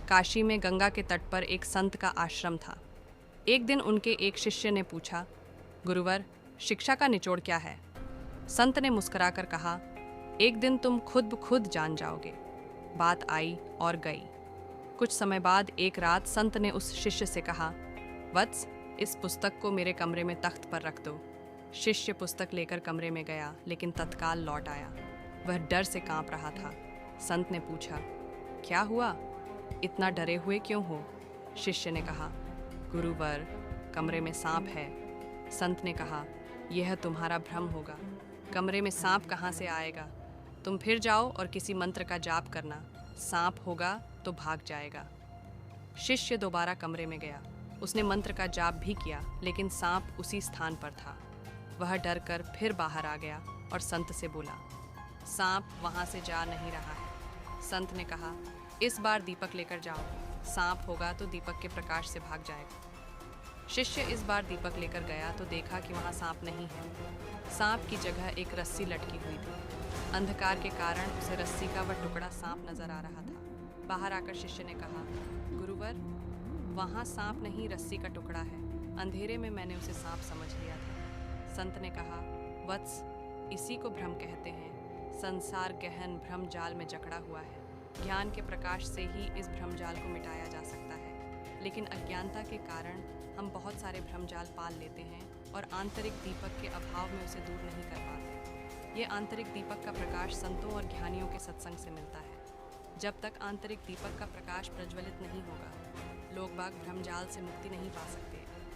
काशी में गंगा के तट पर एक संत का आश्रम था। एक दिन उनके एक शिष्य ने पूछा, गुरुवर, शिक्षा का निचोड़ क्या है? संत ने मुस्कुराकर कहा, एक दिन तुम खुद जान जाओगे। बात आई और गई। कुछ समय बाद एक रात संत ने उस शिष्य से कहा, वत्स, इस पुस्तक को मेरे कमरे में तख्त पर रख दो। शिष्य पुस्तक लेकर कमरे में गया, लेकिन तत्काल लौट आया। वह डर से कांप रहा था। संत ने पूछा, क्या हुआ? इतना डरे हुए क्यों हो? शिष्य ने कहा, गुरुवर, कमरे में सांप है। संत ने कहा, यह तुम्हारा भ्रम होगा। कमरे में सांप कहाँ से आएगा? तुम फिर जाओ और किसी मंत्र का जाप करना। सांप होगा तो भाग जाएगा। शिष्य दोबारा कमरे में गया। उसने मंत्र का जाप भी किया, लेकिन सांप उसी स्थान पर था। वह डर कर फिर बाहर आ गया और संत से बोला, सांप वहाँ से जा नहीं रहा है। संत ने कहा, इस बार दीपक लेकर जाओ। सांप होगा तो दीपक के प्रकाश से भाग जाएगा। शिष्य इस बार दीपक लेकर गया तो देखा कि वहाँ सांप नहीं है। सांप की जगह एक रस्सी लटकी हुई थी। अंधकार के कारण उसे रस्सी का वह टुकड़ा सांप नजर आ रहा था। बाहर आकर शिष्य ने कहा, गुरुवर, वहाँ सांप नहीं, रस्सी का टुकड़ा है। अंधेरे में मैंने उसे सांप समझ लिया था। संत ने कहा, वत्स, इसी को भ्रम कहते हैं। संसार गहन भ्रम जाल में जकड़ा हुआ है। ज्ञान के प्रकाश से ही इस भ्रम जाल को मिटाया जा सकता है, लेकिन अज्ञानता के कारण हम बहुत सारे भ्रम जाल पाल लेते हैं और आंतरिक दीपक के अभाव में उसे दूर नहीं कर पाते। ये आंतरिक दीपक का प्रकाश संतों और ज्ञानियों के सत्संग से मिलता है। जब तक आंतरिक दीपक का प्रकाश प्रज्वलित नहीं होगा, लोग बाग भ्रम जाल से मुक्ति नहीं पा सकते।